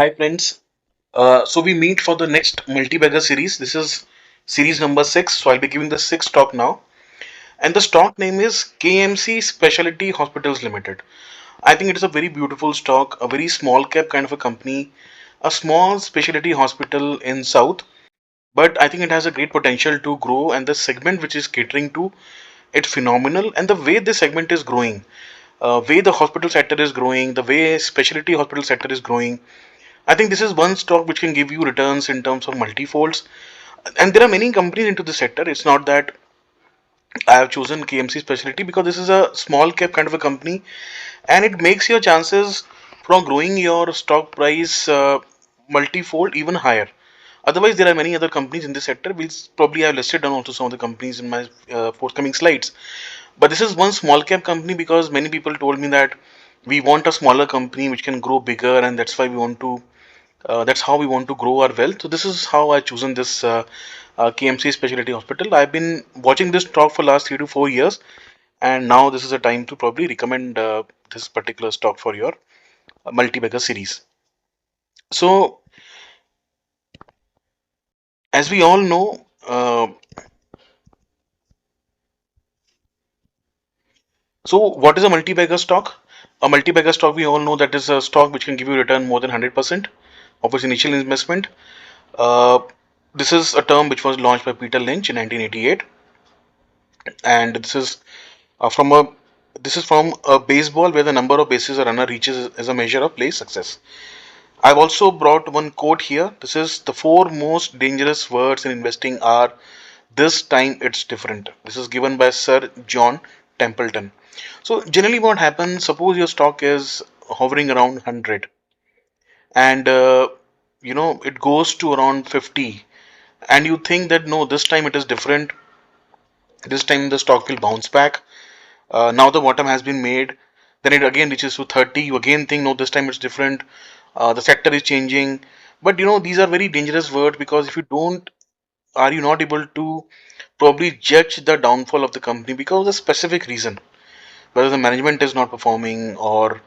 Hi friends. So we meet for the next multi-bagger series. This is series number 6. So I'll be giving the sixth stock now. And the stock name is KMC Specialty Hospitals Limited. I think it is a very beautiful stock, a very small cap kind of a company, a small specialty hospital in South. But I think it has a great potential to grow, and the segment which is catering to it's phenomenal. And the way this segment is growing, way the hospital sector is growing, the way specialty hospital sector is growing, I think this is one stock which can give you returns in terms of multifolds. And there are many companies into the sector. It's not that I have chosen KMC Specialty because this is a small cap kind of a company, and it makes your chances from growing your stock price multifold even higher. Otherwise, there are many other companies in this sector. We'll probably have listed down also some of the companies in my forthcoming slides. But this is one small cap company because many people told me that we want a smaller company which can grow bigger, and that's why we want to that's how we want to grow our wealth. So this is how I chosen this KMC Specialty Hospital. I've been watching this stock for last 3 to 4 years, and now this is a time to probably recommend this particular stock for your multi-bagger series. So as we all know, so what is a multi-bagger stock? A multi-bagger stock, we all know that is a stock which can give you return more than 100% of its initial investment. Uh, this is a term which was launched by Peter Lynch in 1988, and from a this is from a baseball where the number of bases a runner reaches is a measure of play success. I've also brought one quote here. This is the four most dangerous words in investing are this time it's different. This is given by Sir John Templeton. So generally what happens, suppose your stock is hovering around 100 and it goes to around 50, and you think that no, this time it is different. This time the stock will bounce back. Now the bottom has been made, then it again reaches to 30. You again think no, this time it's different. The sector is changing. But these are very dangerous words, because if you don't, are you not able to probably judge the downfall of the company because of a specific reason, whether the management is not performing, or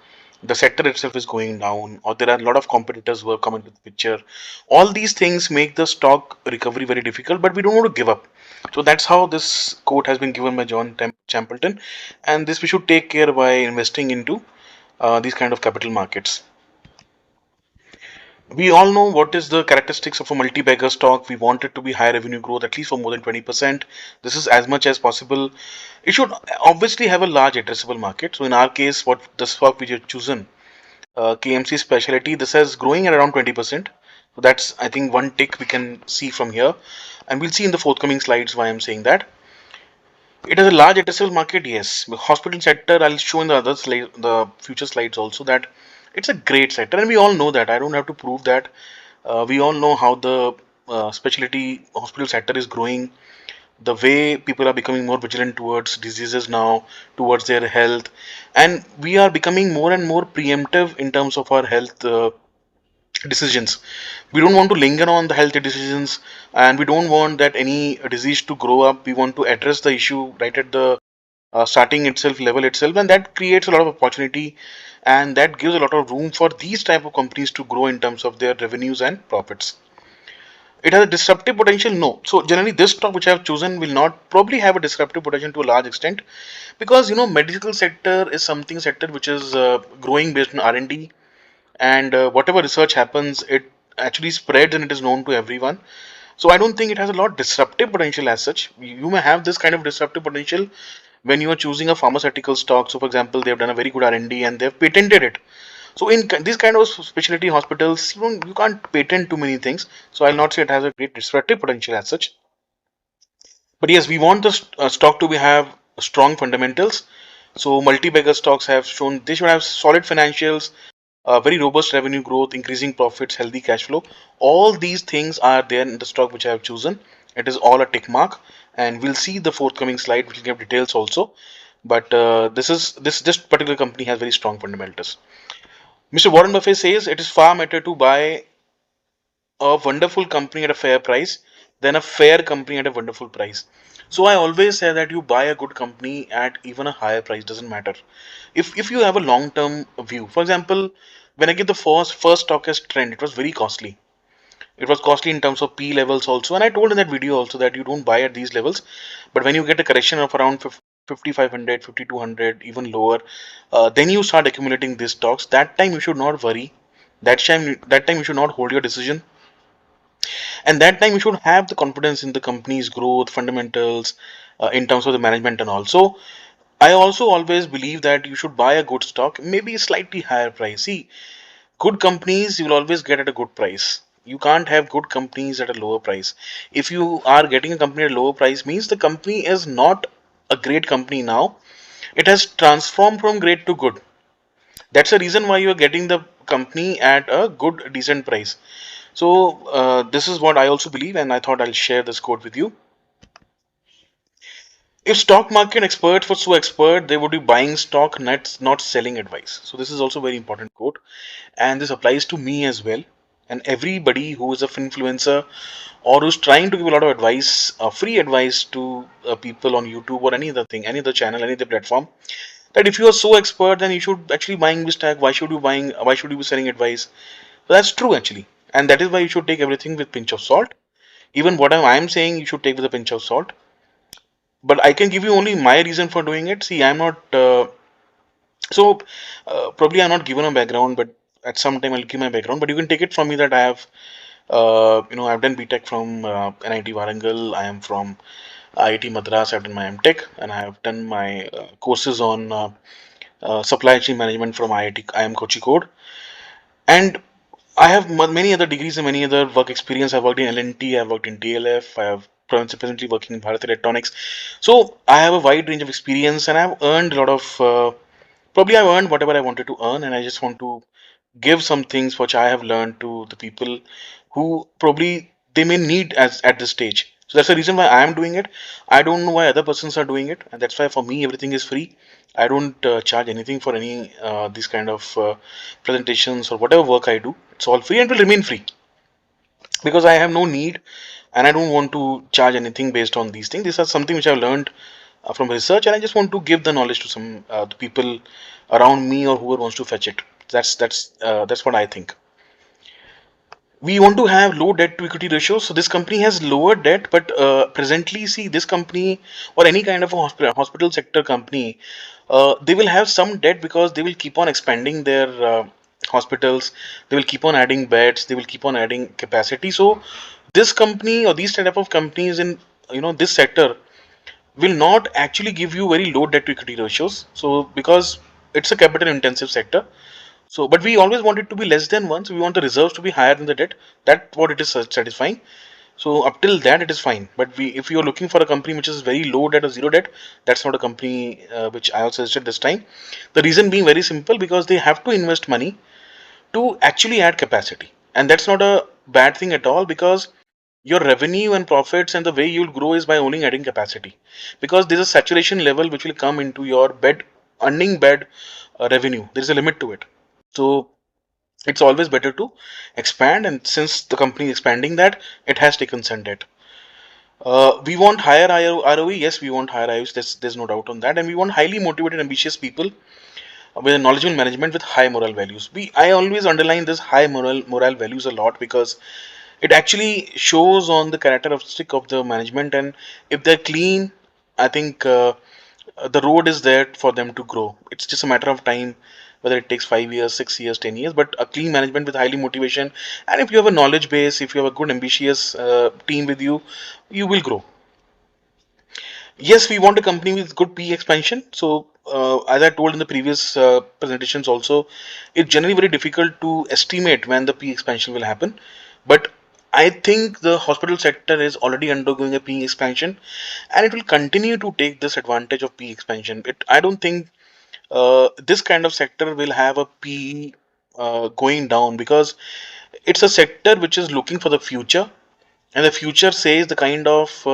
the sector itself is going down, or there are a lot of competitors who have come into the picture. All these things make the stock recovery very difficult, but we don't want to give up. So that's how this quote has been given by John Champleton, and this we should take care by investing into these kind of capital markets. We all know what is the characteristics of a multi-bagger stock. We want it to be high revenue growth, at least for more than 20%. This is as much as possible. It should obviously have a large addressable market. So in our case, what the stock we have chosen, KMC Specialty, this is growing at around 20%. So that's, I think, one tick we can see from here. And we'll see in the forthcoming slides why I'm saying that. It has a large addressable market, yes. The hospital sector, I'll show in the other slide, the future slides also, that it's a great sector, and we all know that. I don't have to prove that. We all know how the specialty hospital sector is growing, the way people are becoming more vigilant towards diseases now, towards their health, and we are becoming more and more preemptive in terms of our health decisions. We don't want to linger on the health decisions, and we don't want that any disease to grow up. We want to address the issue right at the starting itself, level itself, and that creates a lot of opportunity, and that gives a lot of room for these type of companies to grow in terms of their revenues and profits. It has a disruptive potential, no. So generally this stock which I have chosen will not probably have a disruptive potential to a large extent, because medical sector is something sector which is growing based on R&D, and whatever research happens, it actually spreads and it is known to everyone. So I don't think it has a lot disruptive potential as such. You may have this kind of disruptive potential when you are choosing a pharmaceutical stock. So for example, they have done a very good R&D and they have patented it. So in these kind of specialty hospitals, you can't patent too many things. So I'll not say it has a great disruptive potential as such. But yes, we want the stock to be have strong fundamentals. So multi-bagger stocks have shown they should have solid financials, very robust revenue growth, increasing profits, healthy cash flow. All these things are there in the stock which I have chosen. It is all a tick mark, and we'll see the forthcoming slide which will give details also. But this particular company has very strong fundamentals. Mr. Warren Buffett says it is far better to buy a wonderful company at a fair price than a fair company at a wonderful price. So I always say that you buy a good company at even a higher price, doesn't matter. If you have a long term view, for example, When I get the first stock as trend, it was very costly. It was costly in terms of P levels also, and I told in that video also that you don't buy at these levels. But when you get a correction of around 5,500, 5,200, even lower, then you start accumulating these stocks. That time you should not worry. That time you should not hold your decision, and that time you should have the confidence in the company's growth fundamentals, in terms of the management and also. I also always believe that you should buy a good stock, maybe slightly higher price. See, good companies you will always get at a good price. You can't have good companies at a lower price. If you are getting a company at a lower price, means the company is not a great company now. It has transformed from great to good. That's the reason why you are getting the company at a good, decent price. So this is what I also believe, and I thought I'll share this quote with you. If stock market experts were so expert, they would be buying stock, not selling advice. So this is also a very important quote, and this applies to me as well. And everybody who is a influencer or who's trying to give a lot of advice, free advice to people on YouTube or any other thing, any other channel, any other platform, that if you are so expert, then you should actually buying this tag. Why should you buying? Why should you be selling advice? So that's true actually, and that is why you should take everything with pinch of salt. Even what I'm saying, you should take with a pinch of salt. But I can give you only my reason for doing it. See, I'm not so probably I'm not given a background, but at some time I'll give my background. But you can take it from me that I have, I've done BTech from NIT Warangal. I am from IIT Madras. I've done my MTech, and I have done my courses on supply chain management from IIT IM Kochikode. And I have many other degrees and many other work experience. I've worked in LNT, I've worked in DLF, I have presently working in Bharat Electronics. So I have a wide range of experience, and I've earned a lot of. Probably I've earned whatever I wanted to earn, and I just want to give some things which I have learned to the people who probably they may need as at this stage. So that's the reason why I am doing it. I don't know why other persons are doing it, and that's why for me everything is free. I don't charge anything for any these kind of presentations or whatever work I do. It's all free and will remain free because I have no need, and I don't want to charge anything based on these things. These are something which I've learned from research, and I just want to give the knowledge to some the people around me or whoever wants to fetch it. That's what I think. We want to have low debt to equity ratio. So this company has lower debt, but presently, see, this company or any kind of a hospital sector company, they will have some debt because they will keep on expanding their hospitals. They will keep on adding beds. They will keep on adding capacity. So this company or these type of companies in this sector will not actually give you very low debt to equity ratios. So because it's a capital intensive sector, so, but we always want it to be less than one. So we want the reserves to be higher than the debt. That's what it is satisfying. So up till that, it is fine. But if you are looking for a company which is very low debt or zero debt, that's not a company which I also suggested this time. The reason being very simple, because they have to invest money to actually add capacity, and that's not a bad thing at all, because your revenue and profits and the way you'll grow is by only adding capacity, because there's a saturation level which will come into your bed earning bed revenue. There is a limit to it. So it's always better to expand, and since the company is expanding that, it has taken some debt. We want higher ROE. Yes, we want higher ROEs. There's no doubt on that, and we want highly motivated, ambitious people with a knowledgeable management with high moral values. I always underline this high moral values a lot, because it actually shows on the characteristic of the management, and if they're clean, I think the road is there for them to grow. It's just a matter of time, whether it takes 5 years, 6 years, 10 years. But a clean management with highly motivation, and if you have a knowledge base, if you have a good ambitious team with you, you will grow. Yes, we want a company with good PE expansion. So, as I told in the previous presentations, also, it's generally very difficult to estimate when the PE expansion will happen. But I think the hospital sector is already undergoing a PE expansion, and it will continue to take this advantage of PE expansion. I don't think this kind of sector will have a PE going down, because it's a sector which is looking for the future, and the future says the kind of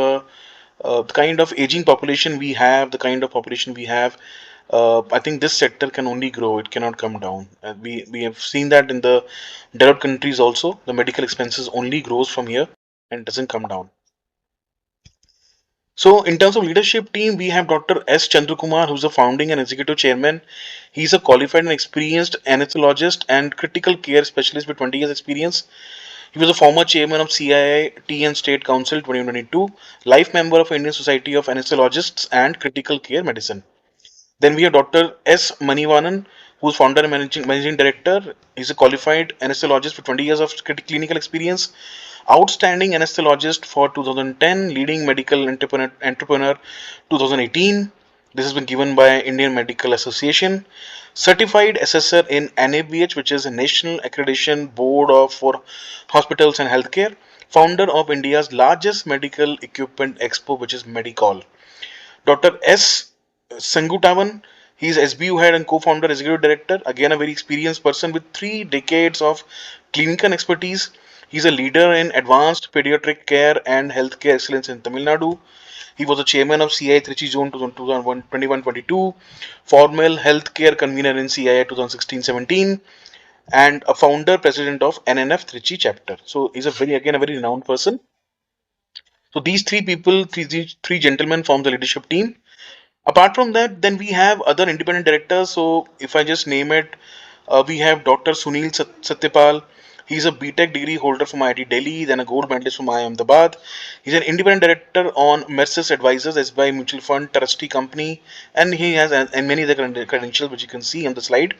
aging population we have, the kind of population we have. I think this sector can only grow; it cannot come down. We have seen that in the developed countries also. The medical expenses only grows from here and doesn't come down. So, in terms of leadership team, we have Dr. S. Chandrakumar, who's the founding and executive chairman. He's a qualified and experienced anesthesiologist and critical care specialist with 20 years experience. He was a former chairman of CII and State Council 2022, life member of Indian Society of Anesthesiologists and Critical Care Medicine. Then we have Dr. S. Manivanan, who's founder and managing director. He's a qualified anesthesiologist with 20 years of clinical experience, outstanding anesthesiologist for 2010, leading medical entrepreneur 2018. This has been given by Indian Medical Association. Certified assessor in NABH, which is a National Accreditation Board of for Hospitals and Healthcare. Founder of India's largest medical equipment expo, which is Medicall. Dr. S. Sengutavan, he is SBU head and co-founder, executive director. Again, a very experienced person with 3 decades of clinical expertise. He's a leader in advanced pediatric care and healthcare excellence in Tamil Nadu. He was the chairman of CII Trichy Zone 2021-22, former healthcare convener in CII 2016-17, and a founder president of NNF Trichy chapter. So he's a very renowned person. So these three people, three gentlemen form the leadership team. Apart from that, then we have other independent directors. So if I just name it, we have Dr. Sunil Satyapal. He's a BTech degree holder from IIT Delhi, then a gold medalist from IIM Ahmedabad. He's an independent director on Mercis Advisors, SBI Mutual Fund Trustee Company, and he has and many other credentials which you can see on the slide.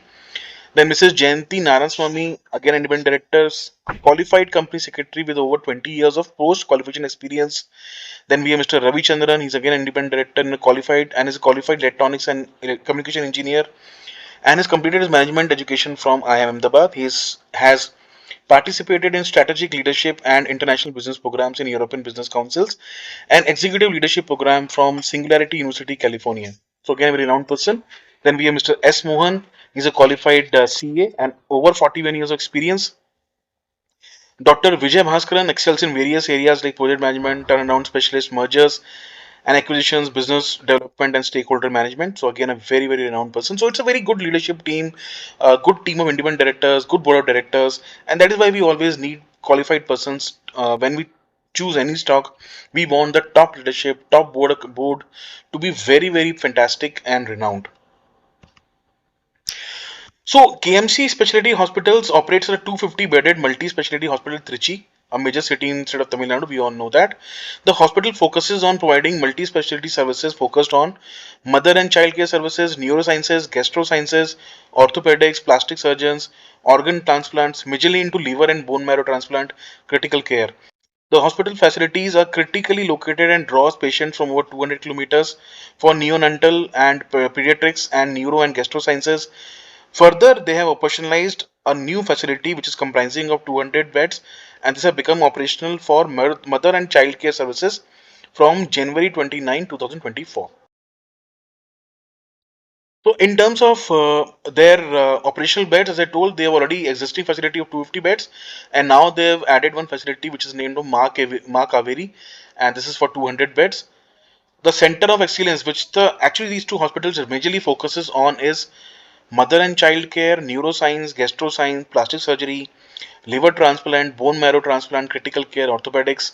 Then Mrs. Jayanti Narayanaswamy, again independent directors, qualified company secretary with over 20 years of post qualification experience. Then we have Mr. Ravi Chandran. He's again an independent director and qualified and is a qualified electronics and communication engineer and has completed his management education from IIM Ahmedabad. Has participated in strategic leadership and international business programs in European business councils and executive leadership program from Singularity University, California. So again, a very renowned person. Then we have Mr. S. Mohan. He's a qualified CA and over 41 years of experience. Dr. Vijay Bhaskaran excels in various areas like project management, turnaround specialist, mergers and acquisitions, business development, and stakeholder management. So again, a very renowned person. So it's a very good leadership team, a good team of independent directors, good board of directors, and that is why we always need qualified persons when we choose any stock. We want the top leadership, top board to be very fantastic and renowned. So KMC Specialty Hospitals operates a 250-bedded multi-specialty hospital in Trichy, a major city in state of Tamil Nadu. We all know that. The hospital focuses on providing multi-specialty services focused on mother and child care services, neurosciences, gastrosciences, orthopedics, plastic surgeons, organ transplants, majorly into liver and bone marrow transplant, critical care. The hospital facilities are critically located and draws patients from over 200 kilometers for neonatal and pediatrics and neuro and gastrosciences. Further, they have operationalized a new facility which is comprising of 200 beds, and this has become operational for mother and child care services from January 29, 2024. So in terms of their operational beds, as I told, they have already existing facility of 250 beds, and now they have added one facility which is named Ma Kaveri, and this is for 200 beds. The center of excellence, which actually these two hospitals majorly focuses on, is mother and child care, neuroscience, gastroscience, plastic surgery, liver transplant, bone marrow transplant, critical care, orthopedics,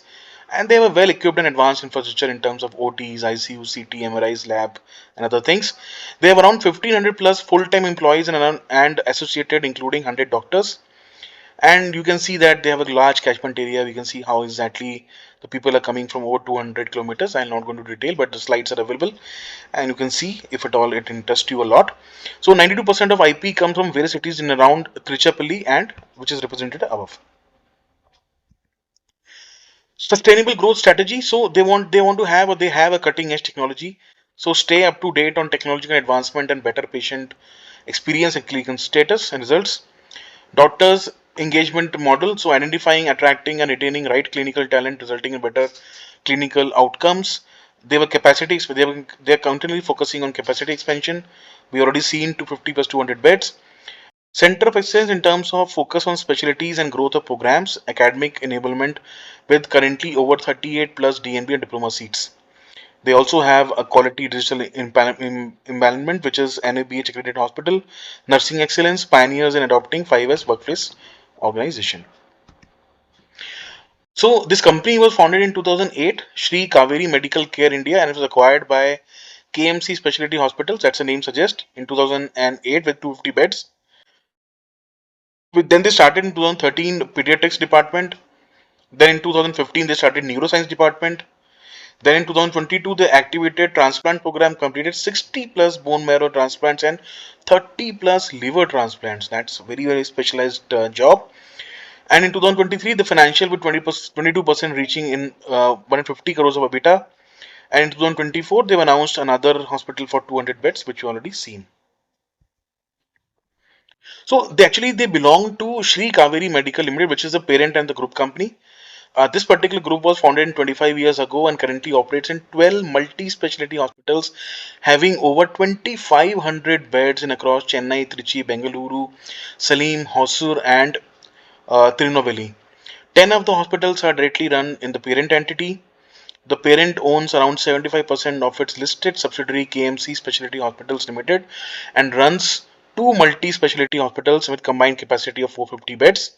and they have a well equipped and advanced infrastructure in terms of OTs, ICU, CT, MRIs, lab, and other things. They have around 1500 plus full time employees and associated, including 100 doctors. And you can see that they have a large catchment area. We can see how exactly the people are coming from over 200 kilometers. I'm not going to detail, but the slides are available and you can see if at all it interests you a lot. So 92% of IP comes from various cities in around Trichapalli and which is represented above. Sustainable growth strategy. So they want to have or they have a cutting edge technology. So stay up to date on technological advancement and better patient experience and clinical status and results. Doctors engagement model, so identifying, attracting, and retaining right clinical talent, resulting in better clinical outcomes. They were capacity. They're constantly focusing on capacity expansion. We already seen 250 plus 200 beds. Center of excellence in terms of focus on specialties and growth of programs, academic enablement, with currently over 38 plus DNB and diploma seats. They also have a quality digital empowerment, which is NABH accredited hospital, nursing excellence, pioneers in adopting 5S workplace organization. So this company was founded in 2008, Sri Kaveri Medical Care India, and it was acquired by KMC Specialty Hospitals. That's the name suggests. In 2008 with 250 beds. Then they started in 2013 pediatrics department. Then in 2015 they started neuroscience department. Then in 2022 they activated transplant program, completed 60 plus bone marrow transplants and 30 plus liver transplants. That's very specialized job. And in 2023 the financial with 22% reaching in 150 crores of EBITDA. And in 2024 they've announced another hospital for 200 beds, which you already seen. So they belong to Sri Kaveri Medical Limited, which is the parent and the group company. This particular group was founded in 25 years ago and currently operates in 12 multi-specialty hospitals, having over 2,500 beds in across Chennai, Trichy, Bengaluru, Salim, Hosur, and Tirunelveli. 10 of the hospitals are directly run in the parent entity. The parent owns around 75% of its listed subsidiary KMC Specialty Hospitals Limited and runs two multi-specialty hospitals with combined capacity of 450 beds.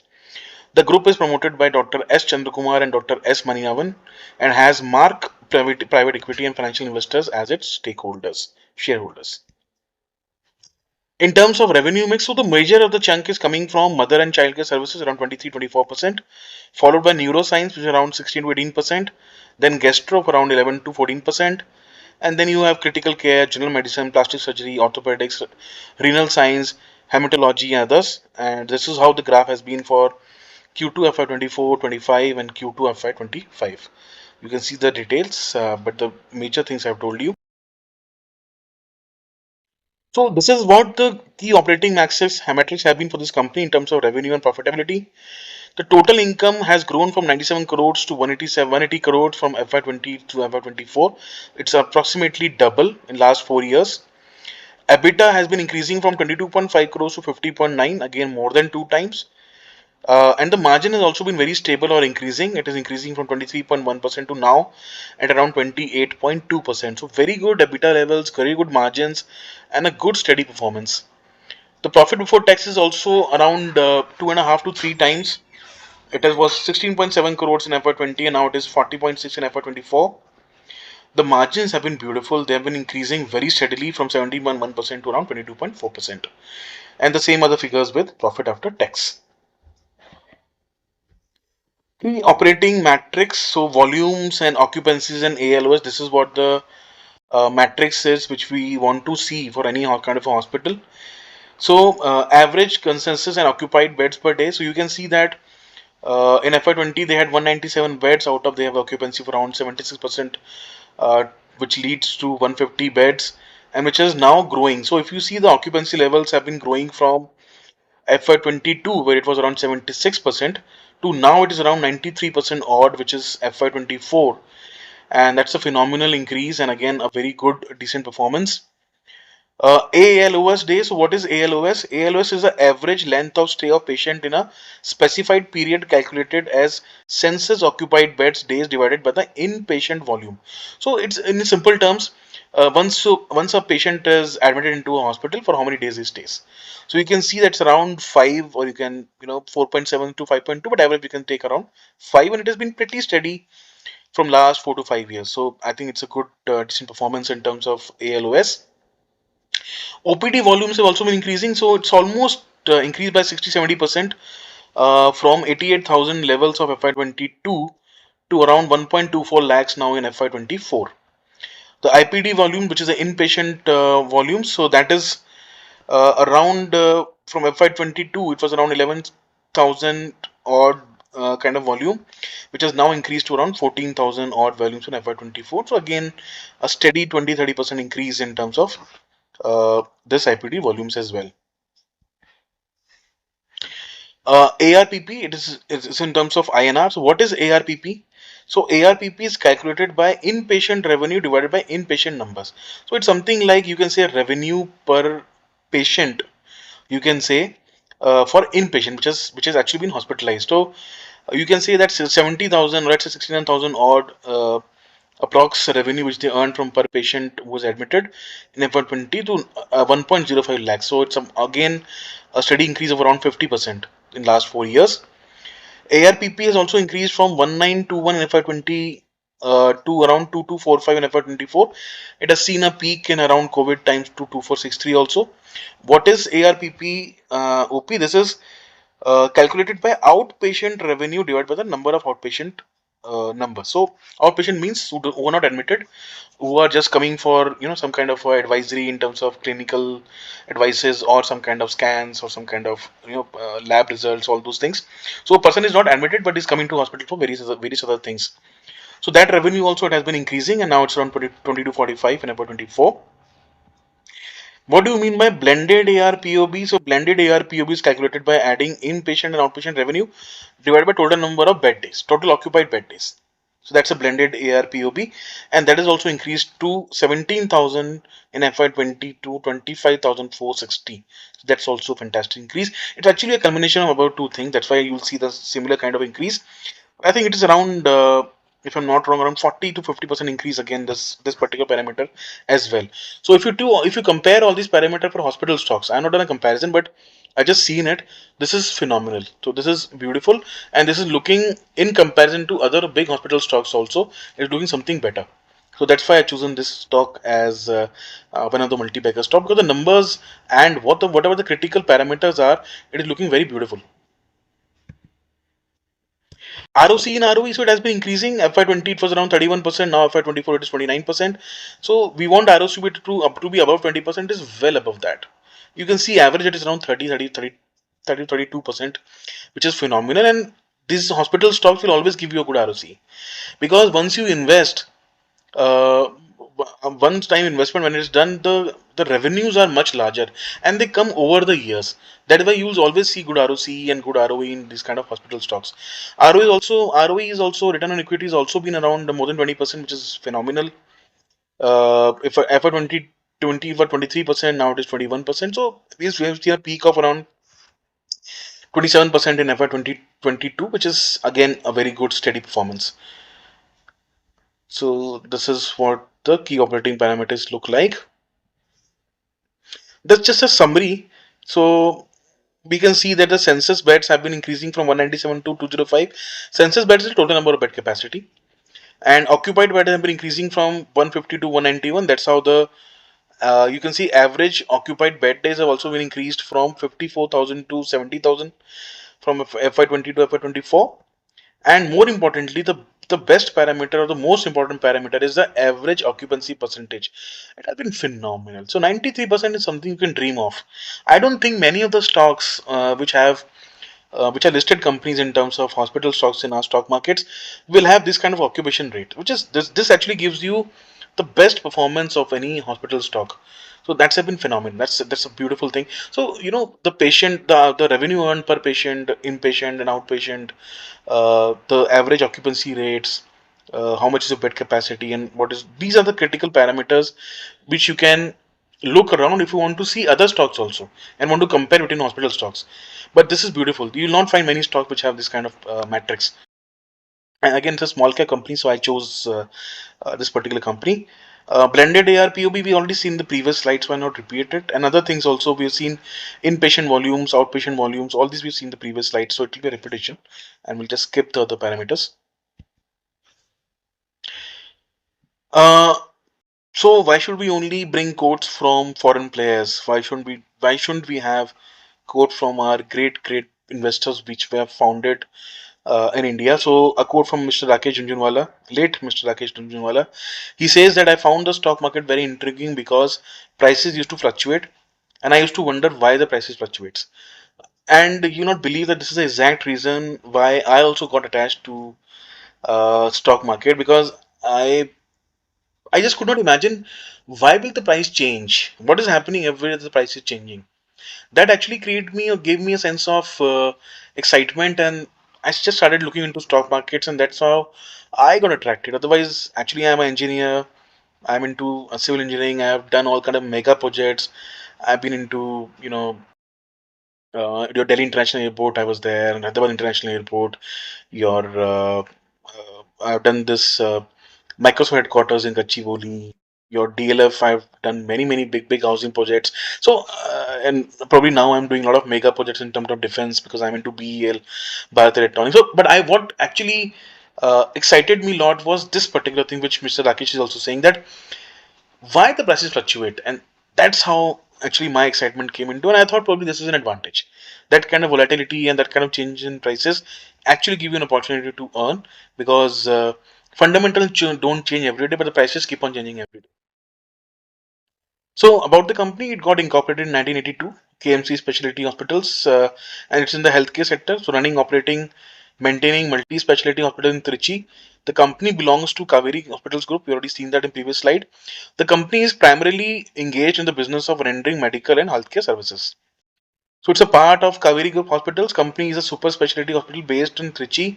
The group is promoted by Dr. S. Chandrakumar and Dr. S. Maniavan and has Mark private equity and financial investors as its shareholders. In terms of revenue mix, so the major of the chunk is coming from mother and child care services around 23-24%, followed by neuroscience, which is around 16 to 18%, then gastro for around 11 to 14%, and then you have critical care, general medicine, plastic surgery, orthopedics, renal science, hematology, and others. And this is how the graph has been for Q2 FY24-25 and Q2 FY25. You can see the details, but the major things I've told you. So this is what the key operating metrics have been for this company in terms of revenue and profitability. The total income has grown from 97 crores to 180 crores from FY20 to FY24. It's approximately double in last 4 years. EBITDA has been increasing from 22.5 crores to 50.9, again more than two times. And the margin has also been very stable or increasing. It is increasing from 23.1% to now at around 28.2%. So very good EBITDA levels, very good margins, and a good steady performance. The profit before tax is also around two and a half to three times. It was 16.7 crores in FY20 and now it is 40.6 in FY24. The margins have been beautiful. They have been increasing very steadily from 17.1% to around 22.4%. And the same other figures with profit after tax. The operating matrix, so volumes and occupancies and ALOS, this is what the matrix is which we want to see for any kind of a hospital. So average consensus and occupied beds per day. So you can see that in FY20 they had 197 beds, out of they have occupancy for around 76%, which leads to 150 beds and which is now growing. So if you see the occupancy levels have been growing from FY22 where it was around 76% to now it is around 93% odd, which is FY24, and that's a phenomenal increase and again a very good decent performance. ALOS days. So what is ALOS? ALOS is the average length of stay of patient in a specified period calculated as census occupied beds days divided by the inpatient volume. So it's in simple terms, once a patient is admitted into a hospital, for how many days he stays. So you can see that's around 5, or you can 4.7 to 5.2, but average you can take around 5, and it has been pretty steady from last 4 to 5 years. So I think it's a good decent performance in terms of ALOS. OPD volumes have also been increasing, so it's almost increased by 60-70% from 88,000 levels of FY22 to around 1.24 lakhs now in FY24. The IPD volume, which is the inpatient volume, so that is around from FY22, it was around 11,000 odd kind of volume, which has now increased to around 14,000 odd volumes in FY24. So again, a steady 20-30% increase in terms of this IPD volumes as well. ARPP, it's in terms of INR. So what is ARPP? So ARPP is calculated by inpatient revenue divided by inpatient numbers. So it's something like you can say revenue per patient, you can say for inpatient, which has actually been hospitalized. So you can say that 70,000, let's say 69,000 odd approx revenue which they earned from per patient was admitted in FY20 to 1.05 lakhs. So it's again a steady increase of around 50% in last 4 years. ARPP has also increased from 1921 in FY20 to around 2245 in FY24. It has seen a peak in around COVID times to 2463 also. What is ARPP OP? This is calculated by outpatient revenue divided by the number of outpatient numbers. So outpatient means who are not admitted, who are just coming for some kind of advisory in terms of clinical advices or some kind of scans or some kind of lab results, all those things. So a person is not admitted but is coming to hospital for various other things. So that revenue also it has been increasing, and now it's around 20 to 45 in about 24. What do you mean by blended ARPOB? So blended ARPOB is calculated by adding inpatient and outpatient revenue divided by total number of bed days, total occupied bed days. So that's a blended ARPOB, and that is also increased to 17,000 in FY20 to 25,460. So that's also a fantastic increase. It's actually a combination of about two things. That's why you'll see the similar kind of increase. I think it is around, if I'm not wrong, around 40 to 50% increase again this particular parameter as well. So if you compare all these parameter for hospital stocks, I'm not done a comparison, but I just seen it. This is phenomenal. So this is beautiful, and this is looking in comparison to other big hospital stocks also is doing something better. So that's why I chosen this stock as one of the multi-bagger stock, because the numbers and whatever the critical parameters are, it is looking very beautiful. ROC in ROE, so it has been increasing. FY20 it was around 31%. Now FY24 it is 29%. So we want ROC to be above 20%. It is well above that. You can see average it is around 32%, which is phenomenal. And these hospital stocks will always give you a good ROC, because once you invest, uh, one time investment when it's done, the revenues are much larger and they come over the years. That is why you'll always see good ROC and good ROE in these kind of hospital stocks. ROE is also return on equity has also been around more than 20%, which is phenomenal. If for 2020 for 23%, now it is 21%. So we have seen a peak of around 27% in FY 2022, which is again a very good steady performance. So this is what the key operating parameters look like. That's just a summary. So we can see that the census beds have been increasing from 197 to 205. Census beds is the total number of bed capacity. And occupied beds have been increasing from 150 to 191. That's how the you can see average occupied bed days have also been increased from 54,000 to 70,000 from FY20 to FY24. And more importantly, the best parameter or the most important parameter is the average occupancy percentage. It has been phenomenal. So 93% is something you can dream of. I don't think many of the stocks which are listed companies in terms of hospital stocks in our stock markets will have this kind of occupation rate, which is this actually gives you the best performance of any hospital stock. So that's been phenomenal. That's a beautiful thing. So the patient, the revenue earned per patient, inpatient and outpatient, the average occupancy rates, how much is the bed capacity, and what is these are the critical parameters which you can look around if you want to see other stocks also and want to compare between hospital stocks. But this is beautiful. You will not find many stocks which have this kind of metrics. And again, it's a small cap company, so I chose this particular company. Blended ARPOB, we already seen the previous slides, so I not repeat it. And other things also, we have seen inpatient volumes, outpatient volumes, all these we've seen the previous slides, so it will be a repetition. And we'll just skip the other parameters. Uh, so why should we only bring quotes from foreign players? Why shouldn't we have quote from our great investors which were founded in India? So a quote from Mr. Rakesh Jhunjhunwala, late Mr. Rakesh Jhunjhunwala. He says that I found the stock market very intriguing because prices used to fluctuate, and I used to wonder why the prices fluctuates. And you not believe that this is the exact reason why I also got attached to stock market, because I just could not imagine why will the price change? What is happening everywhere the price is changing? That actually created me or gave me a sense of excitement, and I just started looking into stock markets, and that's how I got attracted. Otherwise, actually, I'm an engineer. I'm into civil engineering. I've done all kind of mega projects. I've been into your Delhi International Airport. I was there, and Hyderabad International Airport. Your I've done this Microsoft headquarters in Gachibowli. your DLF. I've done many big housing projects. So and probably now I'm doing a lot of mega projects in terms of defense because I'm into BEL, Bharat Electronics. So, but I what actually excited me a lot was this particular thing, which Mr. Rakesh is also saying, that why the prices fluctuate, and that's how actually my excitement came into. And I thought probably this is an advantage. That kind of volatility and that kind of change in prices actually give you an opportunity to earn, because fundamentals don't change every day, but the prices keep on changing every day. So about the company, it got incorporated in 1982, KMC Specialty Hospitals, and it's in the healthcare sector. So running, operating, maintaining multi-specialty hospital in Trichy. The company belongs to Kaveri Hospitals Group. We already seen that in previous slide. The company is primarily engaged in the business of rendering medical and healthcare services. So it's a part of Kaveri Group Hospitals. Company is a super specialty hospital based in Trichy,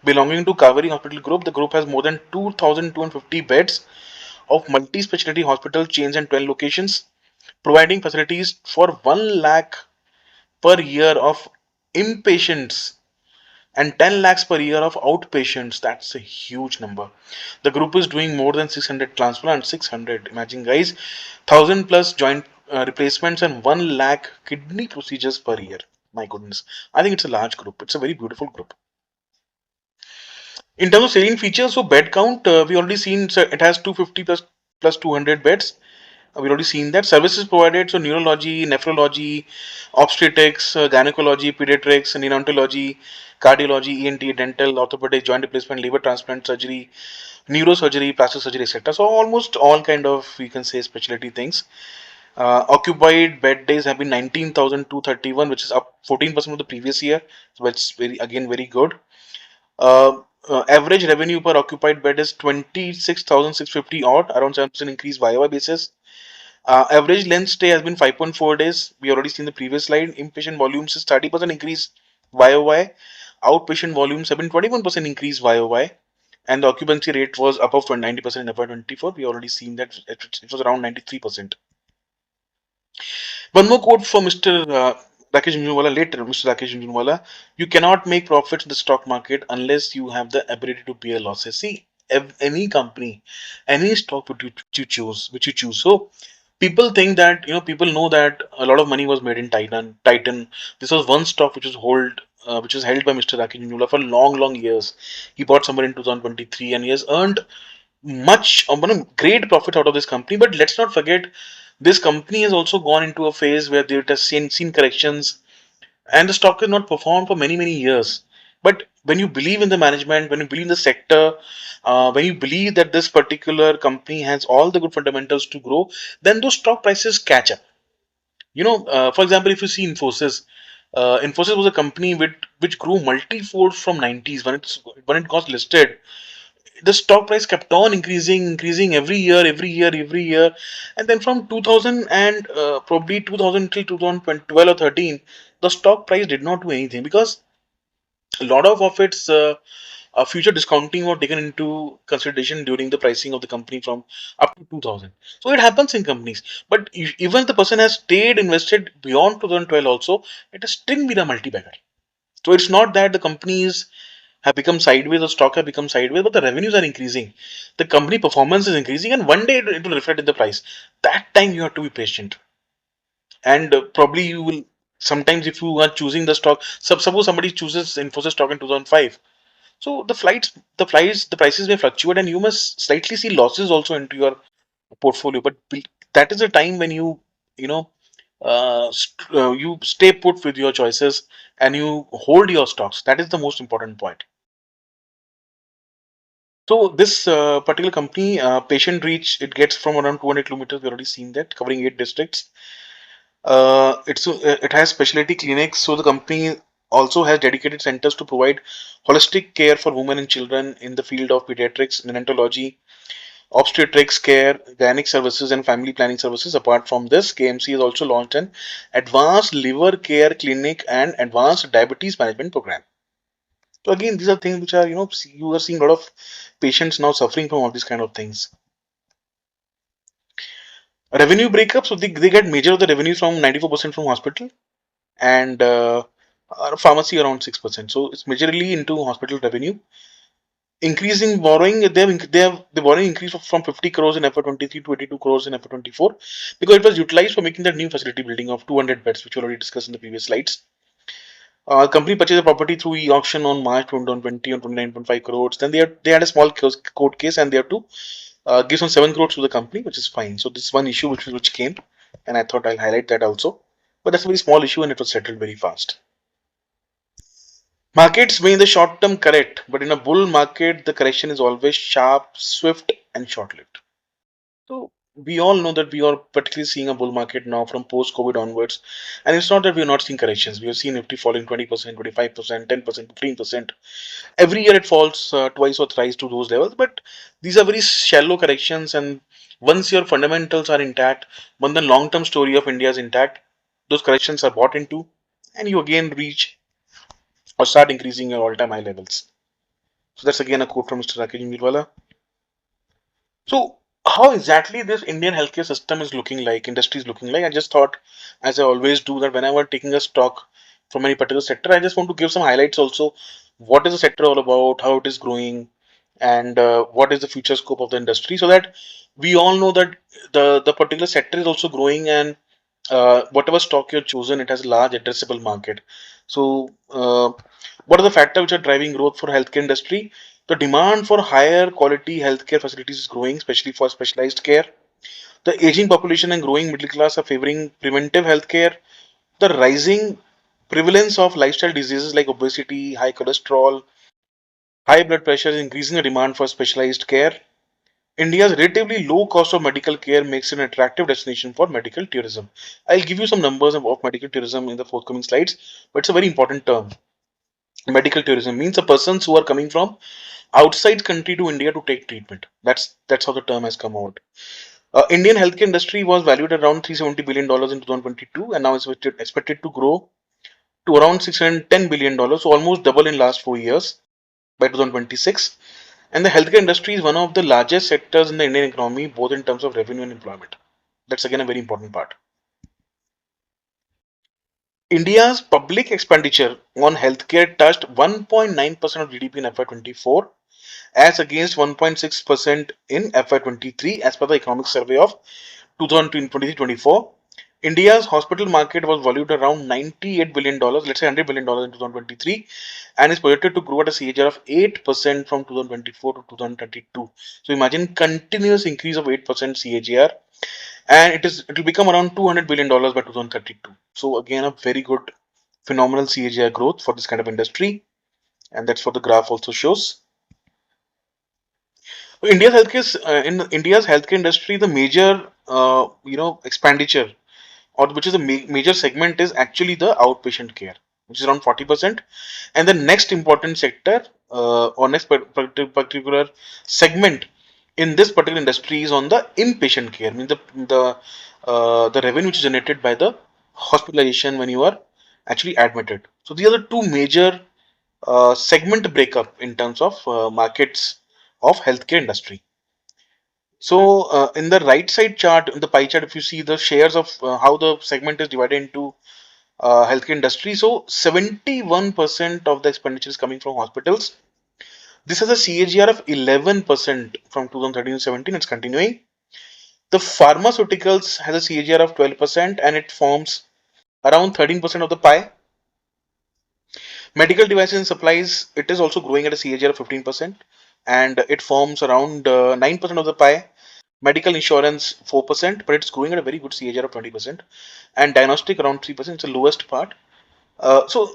belonging to Kaveri Hospital Group. The group has more than 2,250 beds of multi-specialty hospital chains and 12 locations, providing facilities for 1 lakh per year of inpatients and 10 lakhs per year of outpatients. That's a huge number. The group is doing more than 600 transplants. 600, imagine guys, 1,000 plus joint replacements and 1 lakh kidney procedures per year. My goodness, I think it's a large group. It's a very beautiful group. In terms of salient features, so bed count, we already seen, so it has 250 plus 200 beds. We've already seen that. Services provided, so neurology, nephrology, obstetrics, gynecology, pediatrics, neonatology, cardiology, ENT, dental, orthopedic, joint replacement, liver transplant surgery, neurosurgery, plastic surgery, etc. So almost all kind of, we can say, specialty things. Occupied bed days have been 19,231, which is up 14% of the previous year. So it's very good. Average revenue per occupied bed is 26,650 odd, around 7% increase YoY basis. Average length stay has been 5.4 days. We already seen the previous slide. Inpatient volumes is 30% increase YoY. Outpatient volumes have been 21% increase YoY. And the occupancy rate was above 90% in FY24. We already seen that it was around 93%. One more quote for Mr. Rakesh Jhunjhunwala later. Mr. Rakesh Jhunjhunwala, you cannot make profits in the stock market unless you have the ability to bear losses. See, any company, any stock which you choose. So people think that, people know that a lot of money was made in Titan. This was one stock which was held by Mr. Rakesh Jhunjhunwala for long years. He bought somewhere in 2023 and he has earned great profit out of this company. But let's not forget, this company has also gone into a phase where it has seen corrections, and the stock has not performed for many years. But when you believe in the management, when you believe in the sector, when you believe that this particular company has all the good fundamentals to grow, then those stock prices catch up. For example, if you see Infosys, Infosys was a company which grew multifold from 90s when it got listed. The stock price kept on increasing every year, and then from 2000 and probably 2000 till 2012 or 13, the stock price did not do anything because a lot of its future discounting were taken into consideration during the pricing of the company from up to 2000. So it happens in companies, but even if the person has stayed invested beyond 2012 also, it has still been a multi-bagger. So it's not that the companies have become sideways or stock have become sideways, but the revenues are increasing. The company performance is increasing, and one day it will reflect in the price. That time you have to be patient, and probably you will. Sometimes, if you are choosing the stock, suppose somebody chooses Infosys stock in 2005, so the prices may fluctuate, and you must slightly see losses also into your portfolio. But that is a time when you know, you stay put with your choices and you hold your stocks. That is the most important point. So this particular company, patient reach, it gets from around 200 kilometers. We already seen that, covering 8 districts. It has specialty clinics. So the company also has dedicated centers to provide holistic care for women and children in the field of pediatrics, neonatology, obstetrics care, gynec services, and family planning services. Apart from this, KMC has also launched an advanced liver care clinic and advanced diabetes management program. So again, these are things which are, you are seeing a lot of patients now suffering from all these kind of things. Revenue breakup, so they get major of the revenues from 94% from hospital, and pharmacy around 6%. So it's majorly into hospital revenue. Increasing borrowing, they have the borrowing increased from 50 crores in FY23 to 82 crores in FY24 because it was utilized for making that new facility building of 200 beds, which we already discussed in the previous slides. Company purchased the property through e-auction on March 2020 on 29.5 crores. Then they had a small court case and they have to give some 7 crores to the company, which is fine. So this is one issue which came, and I thought I'll highlight that also. But that's a very small issue and it was settled very fast. Markets may in the short term correct, but in a bull market, the correction is always sharp, swift, and short lived. So we all know that we are particularly seeing a bull market now from post COVID onwards. And it's not that we are not seeing corrections. We have seen Nifty falling 20%, 25%, 10%, 15%. Every year it falls twice or thrice to those levels. But these are very shallow corrections. And once your fundamentals are intact, when the long term story of India is intact, those corrections are bought into, and you again reach or start increasing your all time high levels. So that's again a quote from Mr. Rakesh Mirwala. So, how exactly this Indian healthcare system is looking like, industry is looking like? I just thought, as I always do, that whenever taking a stock from any particular sector, I just want to give some highlights also. What is the sector all about? How it is growing, and what is the future scope of the industry, so that we all know that the particular sector is also growing, and whatever stock you've chosen, it has a large addressable market. So, what are the factors which are driving growth for healthcare industry? The demand for higher quality healthcare facilities is growing, especially for specialized care. The aging population and growing middle class are favoring preventive healthcare. The rising prevalence of lifestyle diseases like obesity, high cholesterol, high blood pressure is increasing the demand for specialized care. India's relatively low cost of medical care makes it an attractive destination for medical tourism. I'll give you some numbers of medical tourism in the forthcoming slides, but it's a very important term. Medical tourism means the persons who are coming from outside country to India to take treatment. That's how the term has come out. Indian healthcare industry was valued at around $370 billion in 2022, and now is expected to grow to around $610 billion, so almost double in last 4 years by 2026. And the healthcare industry is one of the largest sectors in the Indian economy, both in terms of revenue and employment. That's again a very important part. India's public expenditure on healthcare touched 1.9% of GDP in FY24 as against 1.6% in FY23 as per the economic survey of 2023-24. India's hospital market was valued around $98 billion, let's say $100 billion in 2023, and is projected to grow at a CAGR of 8% from 2024 to 2032. So imagine continuous increase of 8% CAGR, and it will become around $200 billion by 2032. So again, a very good phenomenal CAGR growth for this kind of industry, and that's what the graph also shows. In India's healthcare industry, the major expenditure, or which is a major segment, is actually the outpatient care, which is around 40%. And the next important sector, or next particular segment in this particular industry, is on the inpatient care, means the revenue which is generated by the hospitalization when you are actually admitted. So these are the two major segment breakup in terms of markets of healthcare industry. So in the right side chart, in the pie chart, if you see the shares of how the segment is divided into healthcare industry, so 71% of the expenditure is coming from hospitals. This has a CAGR of 11% from 2013 to 17. It's continuing. The pharmaceuticals has a CAGR of 12% and it forms around 13% of the pie. Medical devices and supplies, it is also growing at a CAGR of 15% and it forms around 9% of the pie. Medical insurance 4%, but it's growing at a very good CAGR of 20%, and diagnostic around 3%. It's the lowest part. So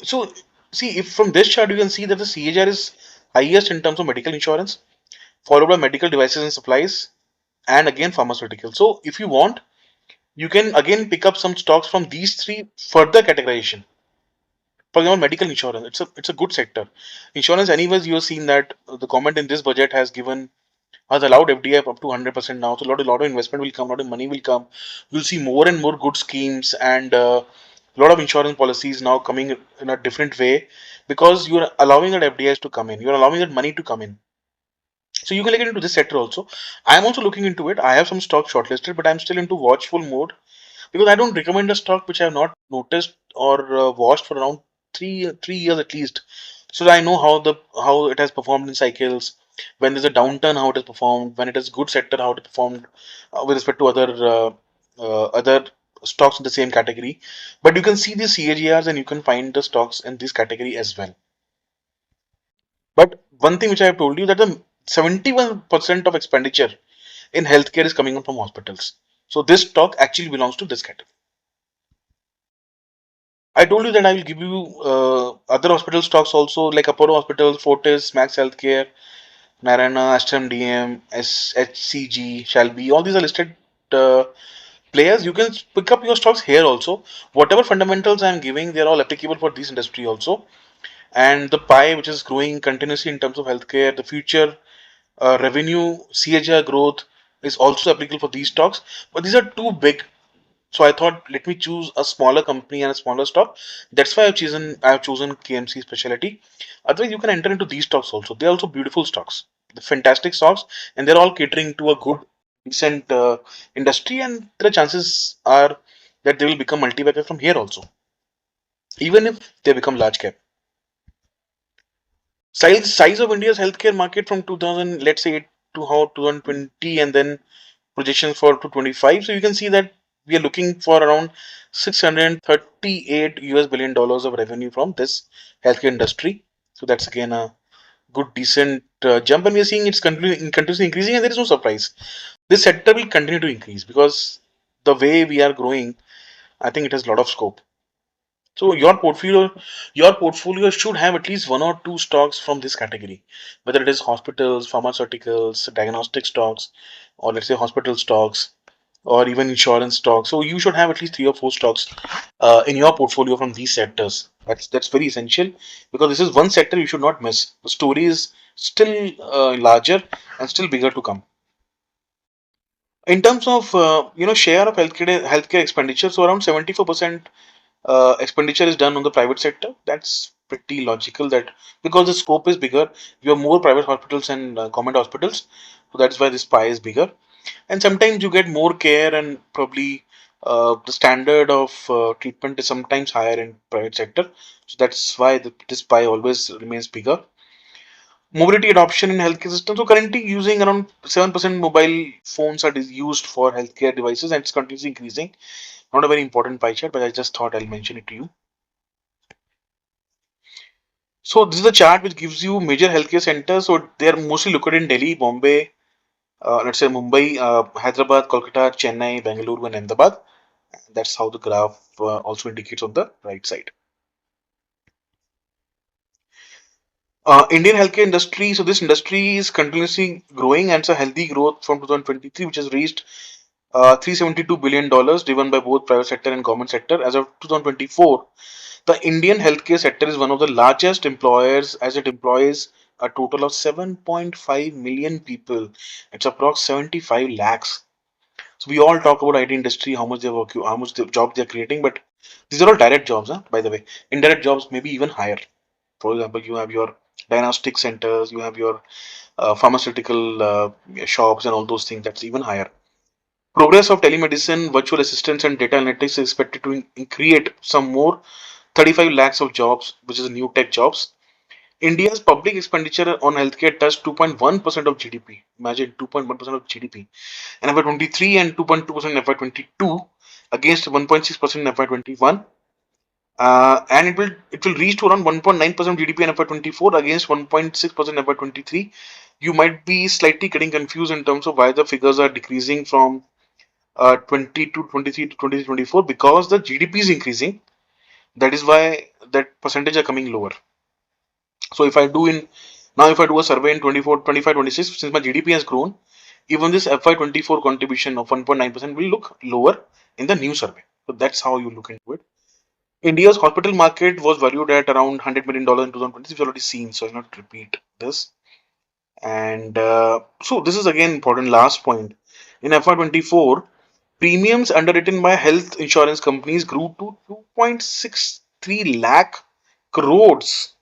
see, if from this chart you can see that the CAGR is highest in terms of medical insurance, followed by medical devices and supplies, and again pharmaceutical. So if you want, you can again pick up some stocks from these three further categorization. For example, medical insurance, it's a good sector. Insurance, anyways, you have seen that the government in this budget has allowed FDI up to 100% now. So a lot of investment will come, a lot of money will come. You'll see more and more good schemes and a lot of insurance policies now coming in a different way because you're allowing that FDIs to come in. You're allowing that money to come in. So you can look into this sector also. I'm also looking into it. I have some stock shortlisted, but I'm still into watchful mode because I don't recommend a stock which I have not noticed or watched for around three years at least. So that I know how it has performed in cycles, when there's a downturn, how it has performed, when it is good sector, how it performed with respect to other stocks in the same category. But you can see the CAGRs and you can find the stocks in this category as well. But one thing which I have told you that the 71% of expenditure in healthcare is coming from hospitals. So this stock actually belongs to this category. I told you that I will give you other hospital stocks also, like Apollo Hospitals, Fortis, Max Healthcare, Narayana, Astram DM, SHCG, Shalby. All these are listed uh, players. You can pick up your stocks here also. Whatever fundamentals I am giving, they are all applicable for this industry also. And the pie, which is growing continuously in terms of healthcare, the future revenue, CAGR growth is also applicable for these stocks. But these are too big, so I thought let me choose a smaller company and a smaller stock. That's why I've chosen KMC Specialty. Otherwise, you can enter into these stocks also. They're also beautiful stocks, the fantastic stocks, and they're all catering to a good, decent industry. And the chances are that they will become multi-bagger from here also, even if they become large cap. Size of India's healthcare market from 2000, let's say to how 2020, and then projections for 2025. So you can see that we are looking for around 638 US billion dollars of revenue from this healthcare industry. So that's again a good decent jump, and we are seeing it's continuously increasing, and there is no surprise. This sector will continue to increase because the way we are growing, I think it has a lot of scope. So your portfolio should have at least one or two stocks from this category, whether it is hospitals, pharmaceuticals, diagnostic stocks, or let's say hospital stocks, or even insurance stocks. So you should have at least three or four stocks in your portfolio from these sectors. That's very essential because this is one sector you should not miss. The story is still larger and still bigger to come. In terms of share of healthcare expenditure, so around 74% expenditure is done on the private sector. That's pretty logical that because the scope is bigger, you have more private hospitals and government hospitals, so that's why this pie is bigger. And sometimes you get more care, and probably the standard of treatment is sometimes higher in private sector, so that's why this pie always remains bigger. Mobility adoption in healthcare system, so currently using around 7% mobile phones are used for healthcare devices, and it's continuously increasing. Not a very important pie chart, but I just thought I'll mention it to you. So this is a chart which gives you major healthcare centers. So they are mostly located in Delhi, Bombay, let's say Mumbai, Hyderabad, Kolkata, Chennai, Bangalore, and Ahmedabad. That's how the graph also indicates on the right side. Indian healthcare industry. So this industry is continuously growing, and it's a healthy growth from 2023, which has reached $372 billion, driven by both private sector and government sector. As of 2024, the Indian healthcare sector is one of the largest employers, as it employs a total of 7.5 million people. It's approx 75 lakhs. So we all talk about IT industry, how much they work, how much the job they're creating, but these are all direct jobs, huh? By the way. Indirect jobs may be even higher. For example, you have your diagnostic centers, you have your pharmaceutical shops, and all those things. That's even higher. Progress of telemedicine, virtual assistants, and data analytics is expected to create some more 35 lakhs of jobs, which is new tech jobs. India's public expenditure on healthcare touched 2.1% of GDP. Imagine 2.1% of GDP. In FY23 and 2.2% in FY22 against 1.6% in FY21. And it will reach to around 1.9% of GDP in FY24 against 1.6% in FY23. You might be slightly getting confused in terms of why the figures are decreasing from 20 to 23 to 20 to 24 because the GDP is increasing. That is why that percentage are coming lower. So if I do a survey in 24, 25, 26, since my GDP has grown, even this FY24 contribution of 1.9% will look lower in the new survey. So that's how you look into it. India's hospital market was valued at around $100 million in 2020. We've already seen, so I'll not repeat this. And so this is again important. Last point. In FY24, premiums underwritten by health insurance companies grew to 2.63 lakh crores.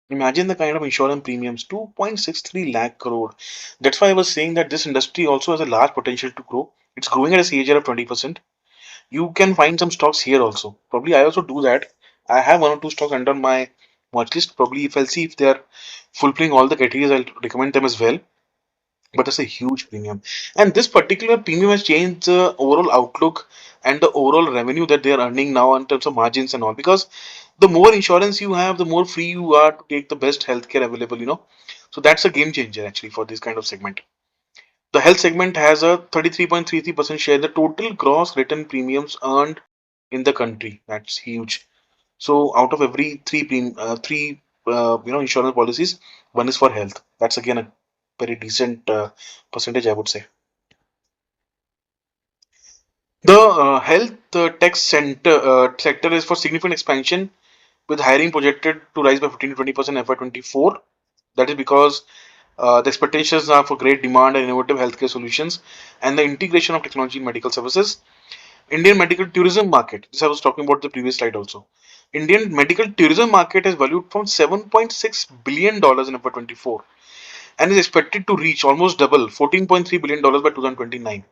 Imagine the kind of insurance premiums, 2.63 lakh crore. That's why I was saying that this industry also has a large potential to grow. It's growing at a CAGR of 20%. You can find some stocks here also. Probably I also do that. I have one or two stocks under my Or at least probably if I'll see if they're fulfilling all the criteria, I'll recommend them as well. But it's a huge premium. And this particular premium has changed the overall outlook and the overall revenue that they are earning now in terms of margins and all. Because the more insurance you have, the more free you are to take the best healthcare available. So that's a game changer actually for this kind of segment. The health segment has a 33.33% share, the total gross written premiums earned in the country. That's huge. So out of every three insurance policies, one is for health. That's again a very decent percentage, I would say. The health tech sector is for significant expansion, with hiring projected to rise by 15 to 20% FY24. That is because the expectations are for great demand and innovative healthcare solutions and the integration of technology in medical services. Indian medical tourism market. This I was talking about the previous slide also. Indian medical tourism market is valued from $7.6 billion in FY24 and is expected to reach almost double $14.3 billion by 2029.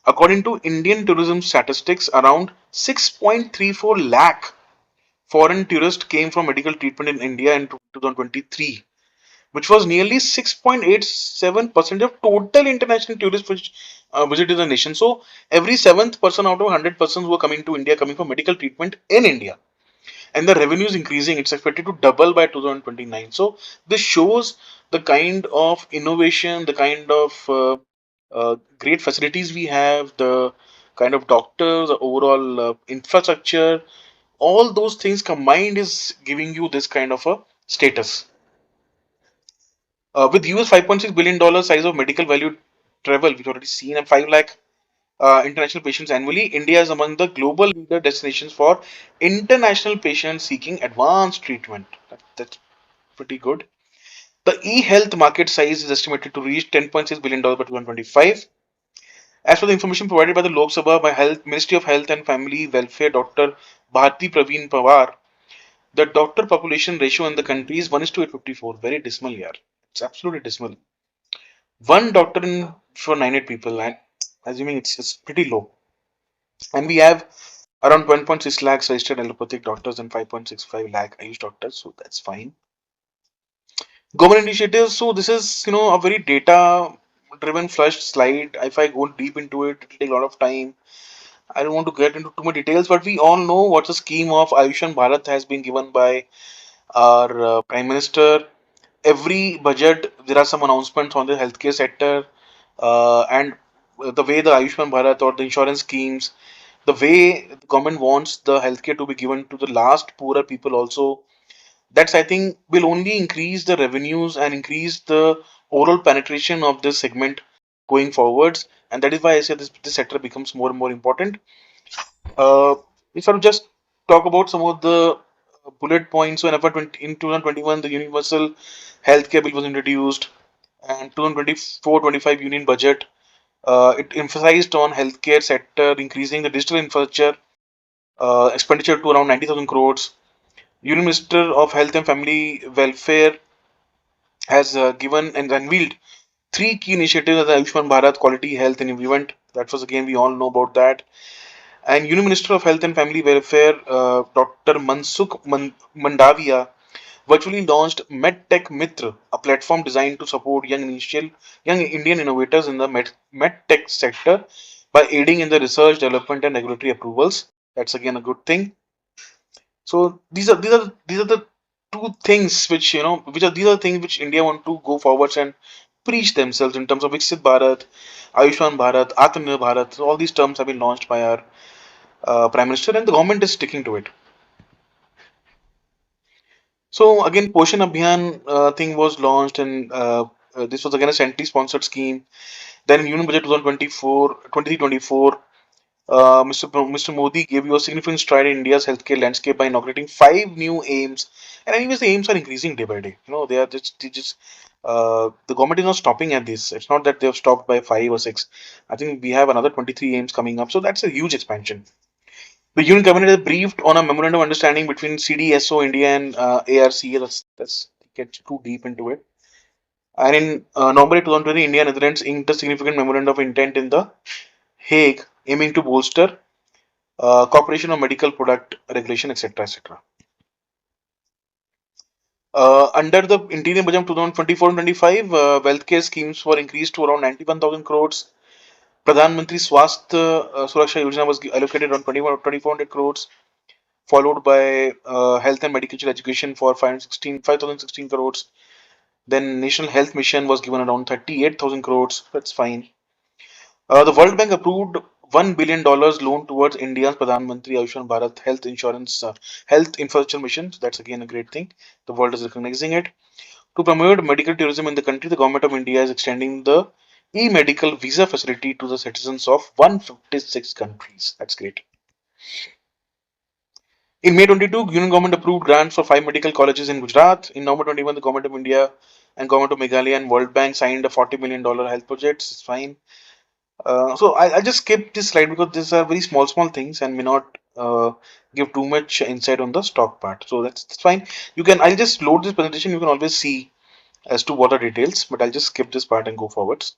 According to Indian tourism statistics, around 6.34 lakh foreign tourists came from medical treatment in India in 2023, which was nearly 6.87% of total international tourists which visited the nation. So every seventh person out of 100 persons who are coming to India coming for medical treatment in India, and the revenue is increasing. It's expected to double by 2029. So this shows the kind of innovation, the kind of great facilities we have, the kind of doctors, the overall infrastructure, all those things combined is giving you this kind of a status. With US $5.6 billion size of medical value travel, we've already seen, and 5 lakh international patients annually, India is among the global leader destinations for international patients seeking advanced treatment. That's pretty good. The e-health market size is estimated to reach $10.6 billion by 2025. As per the information provided by the Lok Sabha by Health Ministry of Health and Family Welfare, Dr. Bharti Praveen Pawar, the doctor population ratio in the country is 1 is to 854. Very dismal, yeah. It's absolutely dismal. One doctor in for 98 people, and assuming it's pretty low. And we have around 1.6 lakhs registered allopathic doctors and 5.65 lakh Ayush doctors, so that's fine. Government initiatives. So this is a very data driven flushed slide. If I go deep into it, it'll take a lot of time. I don't want to get into too much details, but we all know what the scheme of Ayushman Bharat has been given by our Prime Minister. Every budget, there are some announcements on the healthcare sector, and the way the Ayushman Bharat or the insurance schemes, the way the government wants the healthcare to be given to the last poorer people also. That's, I think, will only increase the revenues and increase the overall penetration of this segment going forwards. And that is why I say this sector becomes more and more important. Uh, if I just talk about some of the bullet points, so in 2021, the Universal Healthcare Bill was introduced, and 2024-25 Union Budget, it emphasized on healthcare sector, increasing the digital infrastructure expenditure to around 90,000 crores. Union Minister of Health and Family Welfare has given and unveiled three key initiatives as the Ayushman Bharat Quality Health and Improvement. That was again, we all know about that. And Union Minister of Health and Family Welfare, Dr. Mandavia, virtually launched MedTech Mitra, a platform designed to support young Indian innovators in the medtech sector by aiding in the research, development, and regulatory approvals. That's again a good thing. So these are the two things which which are these are things which India want to go forwards and preach themselves in terms of Viksit Bharat, Ayushman Bharat, Atmanirbhar Bharat. All these terms have been launched by our Prime Minister, and the government is sticking to it. So again, Poshan Abhiyan thing was launched, and this was again a centrally-sponsored scheme. Then in Union Budget 2024, 23-24, Mr. Modi gave you a significant stride in India's healthcare landscape by inaugurating five new aims. And anyways, the aims are increasing day by day. The government is not stopping at this. It's not that they have stopped by five or six. I think we have another 23 aims coming up. So that's a huge expansion. The Union Cabinet has briefed on a memorandum of understanding between CDSO India and ARC. That's get too deep into it. And in November 2020, India and Netherlands inked a significant memorandum of intent in the Hague, aiming to bolster cooperation on medical product regulation, etc., etc. Under the interim budget of 2024 and 25, wealth care schemes were increased to around 91,000 crores. Pradhan Mantri Swasthya Suraksha Yojana was allocated around 2,400 crores, followed by health and medical education for 5,016 crores. Then National Health Mission was given around 38,000 crores. That's fine. The World Bank approved $1 billion loan towards India's Pradhan Mantri Ayushman Bharat Health Infrastructure Mission. So that's again a great thing. The world is recognizing it. To promote medical tourism in the country, the government of India is extending the e-medical visa facility to the citizens of 156 countries. That's great. In May 22, Union government approved grants for five medical colleges in Gujarat. In November 21, the government of India and government of Meghalaya and World Bank signed a $40 million health project. It's fine. I'll just skip this slide because these are very small things and may not give too much insight on the stock part. So that's fine. I'll just load this presentation. You can always see as to what are details, but I'll just skip this part and go forwards.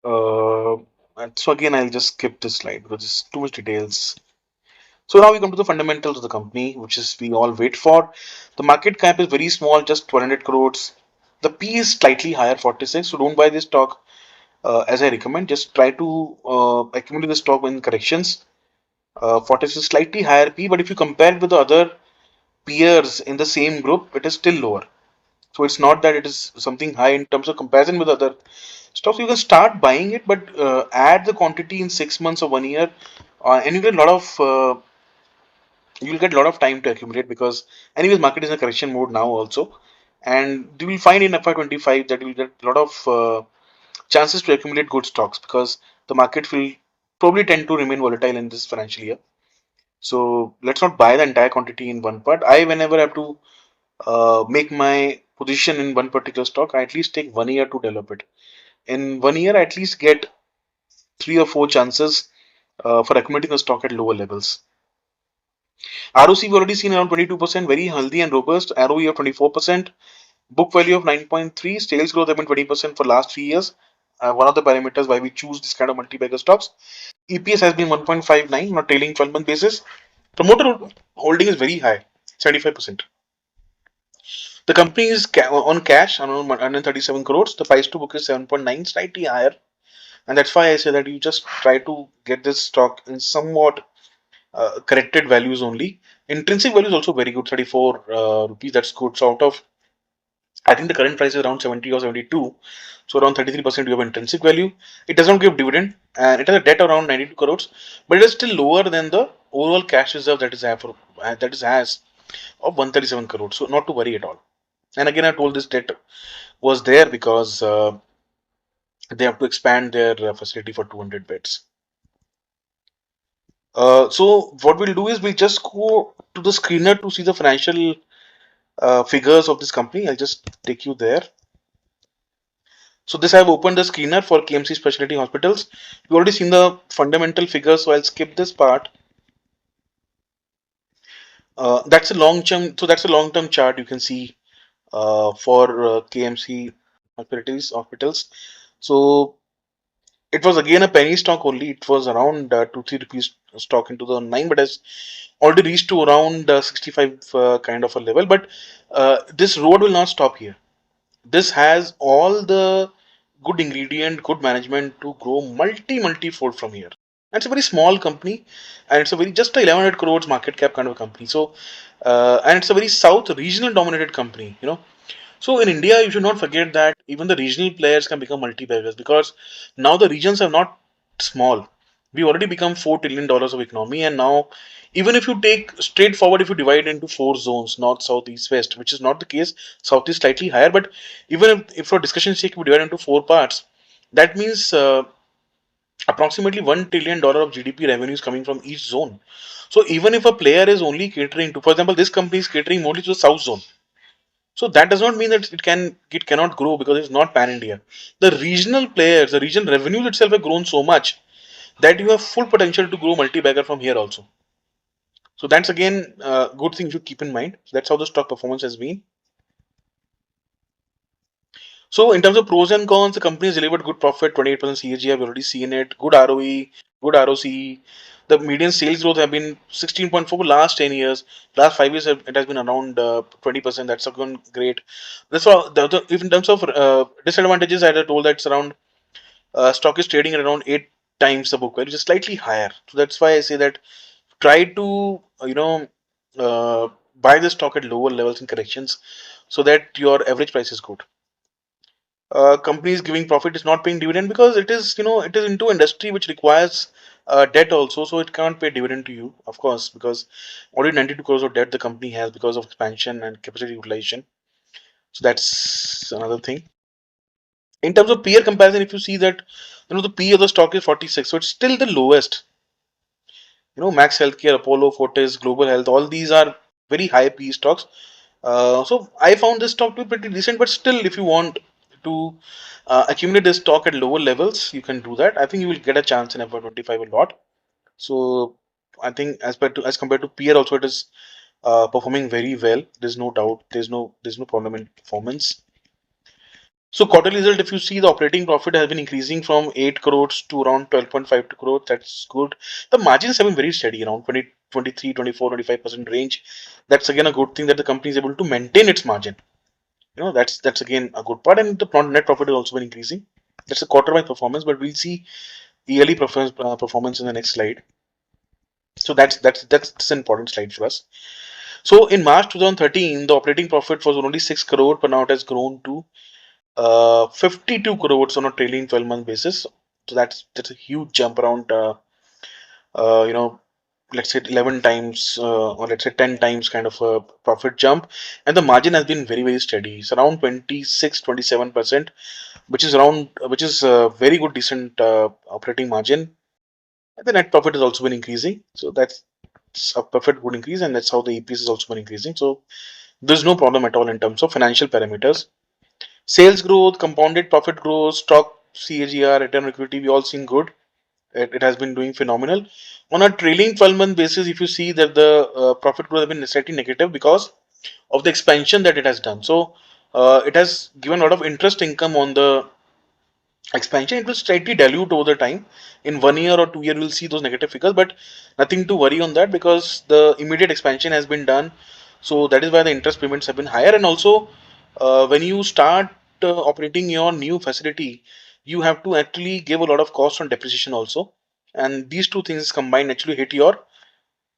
Uh, so again, I'll just skip this slide because it's too much details. So now we come to the fundamentals of the company, which is we all wait for. The market cap is very small, just 1,200 crores. The P is slightly higher, 46. So don't buy this stock as I recommend. Just try to accumulate the stock in corrections. 46 is slightly higher P, but if you compare it with the other peers in the same group, it is still lower. So it's not that it is something high in terms of comparison with other stocks. You can start buying it, but add the quantity in 6 months or 1 year, and you'll get a lot of time to accumulate because anyways market is in a correction mode now also, and you will find in FY25 that you'll get a lot of chances to accumulate good stocks because the market will probably tend to remain volatile in this financial year. So let's not buy the entire quantity in one part. Whenever I have to make my position in one particular stock, I at least take 1 year to develop it. In 1 year, I at least get three or four chances for accumulating a stock at lower levels. ROC we've already seen around 22%, very healthy and robust. ROE of 24%, book value of 9.3, sales growth have been 20% for last 3 years. One of the parameters why we choose this kind of multi-bagger stocks. EPS has been 1.59 on a trailing 12-month basis. Promoter holding is very high, 75%. The company is on cash around 137 crores. The price to book is 7.9, slightly higher. And that's why I say that you just try to get this stock in somewhat corrected values only. Intrinsic value is also very good, 34 rupees. That's good. So out of, I think the current price is around 70 or 72. So around 33% you have intrinsic value. It doesn't give dividend and it has a debt around 92 crores, but it is still lower than the overall cash reserve that is has of 137 crores. So not to worry at all. And again, I told this debt was there because they have to expand their facility for 200 beds. So what we'll do is we'll just go to the screener to see the financial figures of this company. I'll just take you there. So this I've opened the screener for KMC Specialty Hospitals. We've already seen the fundamental figures, so I'll skip this part. That's a long term. So that's a long term chart you can see for KMC hospitals. So it was again a penny stock only. It was around 2-3 rupees stock in 2009, but has already reached to around 65 kind of a level. But this road will not stop here. This has all the good ingredient, good management to grow multi-fold from here. And it's a very small company, and it's a very just a 1100 crores market cap kind of a company. So, and it's a very south regional dominated company. So in India, you should not forget that even the regional players can become multi-baggers because now the regions are not small. We already become $4 trillion of economy, and now even if you take straightforward, if you divide into four zones, north, south, east, west, which is not the case, south is slightly higher, but even if for discussion sake we divide into four parts, that means approximately $1 trillion of GDP revenue is coming from each zone. So even if a player is only catering to, for example, this company is catering only to the south zone, so that does not mean that it cannot grow because it's not pan India. The regional players, the regional revenues itself have grown so much that you have full potential to grow multi-bagger from here also. So that's again a good thing you should keep in mind. So that's how the stock performance has been. So in terms of pros and cons, the company has delivered good profit, 28% CAGR. We've already seen it. Good ROE, good ROC. The median sales growth have been 16.4 for last 10 years. Last 5 years, it has been around 20%. That's again great. That's why if in terms of disadvantages, I had told that it's around stock is trading at around 8 times the book value, which is slightly higher. So that's why I say that try to uh, buy the stock at lower levels and corrections so that your average price is good. Companies giving profit is not paying dividend because it is it is into industry which requires debt also, so it can't pay dividend to you, of course, because already 92 crores of debt the company has because of expansion and capacity utilization. So that's another thing. In terms of peer comparison, if you see that the P of the stock is 46, so it's still the lowest. Max Healthcare, Apollo, Fortis, Global Health, all these are very high P stocks. So I found this stock to be pretty decent, but still, if you want to accumulate this stock at lower levels, you can do that. I think you will get a chance in FY25 a lot. So I think as compared to peer, also it is performing very well. There's no doubt. There's no problem in performance. So quarterly result, if you see the operating profit has been increasing from 8 crores to around 12.5 crores. That's good. The margins have been very steady, around 20, 23, 24, 25% range. That's again a good thing that the company is able to maintain its margin. That's again a good part, and the net profit has also been increasing. That's a quarter by performance, but we'll see yearly performance in the next slide. So that's an important slide for us. So in March 2013, the operating profit was only 6 crore, but now it has grown to 52 crores on a trailing 12-month basis. So that's a huge jump, around uh, you know let's say 11 times or let's say 10 times kind of a profit jump, and the margin has been very steady. It's around 26-27%, which is a very good decent operating margin. And the net profit has also been increasing, so that's a perfect good increase, and that's how the EPS has also been increasing. So there's no problem at all in terms of financial parameters. Sales growth, compounded profit growth, stock CAGR, return on equity, we all seen good. It has been doing phenomenal. On a trailing 12-month basis, if you see that the profit growth has been slightly negative because of the expansion that it has done. So it has given a lot of interest income on the expansion. It will slightly dilute over the time. In 1 year or 2 year, we'll see those negative figures, but nothing to worry on that because the immediate expansion has been done. So that is why the interest payments have been higher. And also, when you start operating your new facility, you have to actually give a lot of cost on depreciation also. And these two things combined actually hit your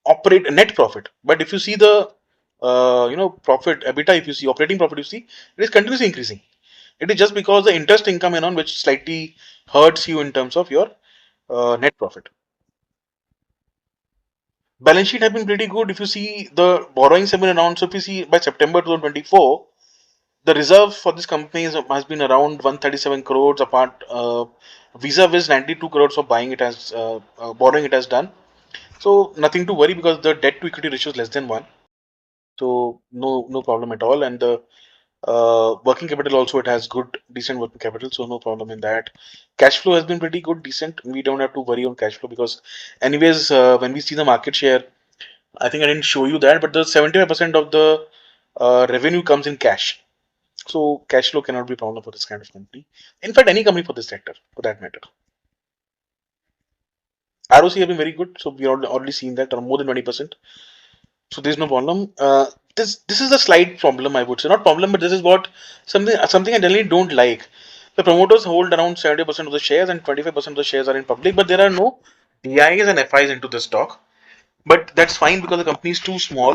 operate net profit. But if you see the profit EBITDA, if you see operating profit, you see it is continuously increasing. It is just because the interest income on which slightly hurts you in terms of your net profit. Balance sheet has been pretty good. If you see the borrowings have been around, so if you see by September 2024, the reserve for this company has been around 137 crores. Apart Visa vis 92 crores of buying it has borrowing it has done. So nothing to worry because the debt to equity ratio is less than 1. So no problem at all. And the working capital also, it has good decent working capital, so no problem in that. Cash flow has been pretty good, decent. We don't have to worry on cash flow because anyways, when we see the market share, I think I didn't show you that, but the 75% of the revenue comes in cash. So cash flow cannot be a problem for this kind of company. In fact, any company for this sector, for that matter. ROC have been very good, so we already seen that, or more than 20%. So there's no problem. This is a slight problem, I would say, not problem, but this is what something I generally don't like. The promoters hold around 70% of the shares, and 25% of the shares are in public, but there are no DIs and FIs into the stock. But that's fine because the company is too small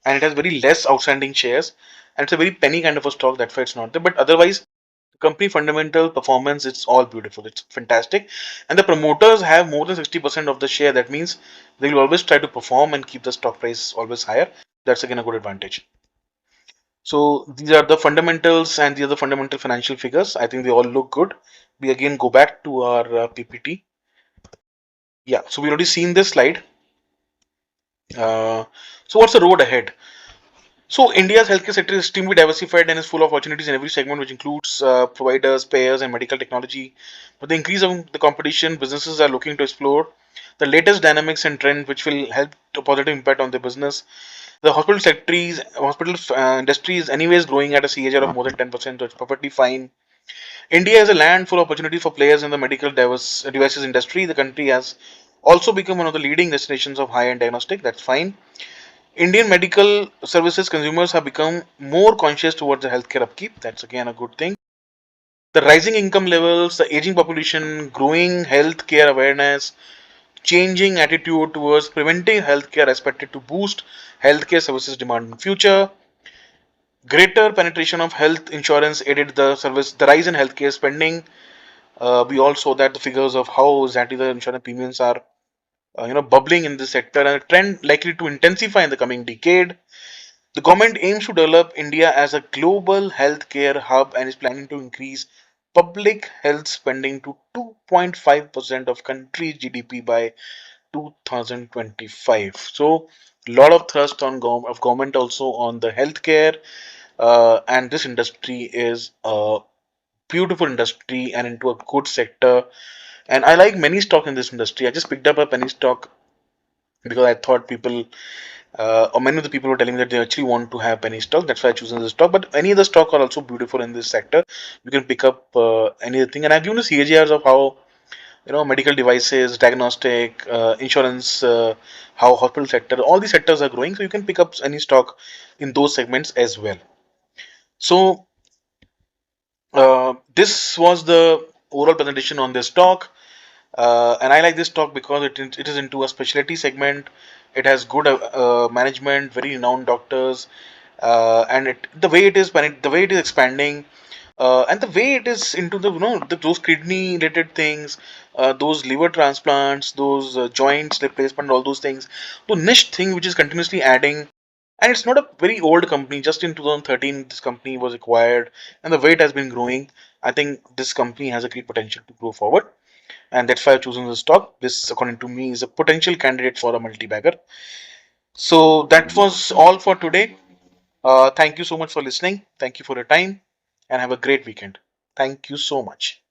and it has very less outstanding shares, and it's a very penny kind of a stock. That's why it's not there. But otherwise, company fundamental performance, it's all beautiful, it's fantastic, and the promoters have more than 60% of the share. That means they will always try to perform and keep the stock price always higher. That's again a good advantage. So these are the fundamentals, and these are the fundamental financial figures. I think they all look good. We again go back to our PPT. Yeah, so we already seen this slide. So what's the road ahead? So India's healthcare sector is extremely diversified and is full of opportunities in every segment, which includes providers, payers, and medical technology. With the increase of the competition, businesses are looking to explore the latest dynamics and trends, which will help a positive impact on their business. The hospital industry is anyways growing at a CAGR of more than 10%, so it's perfectly fine. India is a land full of opportunity for players in the medical devices industry. The country has Also become one of the leading destinations of high-end diagnostic. That's fine. Indian medical services consumers have become more conscious towards the healthcare upkeep. That's again a good thing. The rising income levels, the aging population, growing healthcare awareness, changing attitude towards preventive healthcare are expected to boost healthcare services demand in future. Greater penetration of health insurance aided the rise in healthcare spending. We all saw that the figures of how exactly the insurance premiums are bubbling in this sector, and a trend likely to intensify in the coming decade. The government aims to develop India as a global healthcare hub and is planning to increase public health spending to 2.5% of country's GDP by 2025. So, a lot of thrust on of government also on the healthcare, and this industry is a beautiful industry and into a good sector. And I like many stock in this industry. I just picked up a penny stock because I thought people or many of the people were telling me that they actually want to have penny stock. That's why I chosen this stock. But any other stock are also beautiful in this sector. You can pick up anything. And I've given the CAGRs of how medical devices, diagnostic, insurance, how hospital sector, all these sectors are growing. So you can pick up any stock in those segments as well. So this was the overall presentation on this stock. And I like this stock because it is into a specialty segment. It has good management, very renowned doctors, and the way it is the way it is expanding, and the way it is into those kidney related things, those liver transplants, those joints replacement, all those things, the niche thing which is continuously adding. And it's not a very old company. Just in 2013, this company was acquired, and the way it has been growing, I think this company has a great potential to grow forward, and that's why I've chosen this stock. This, according to me, is a potential candidate for a multi-bagger. So that was all for today. Thank you so much for listening. Thank you for your time, and have a great weekend. Thank you so much.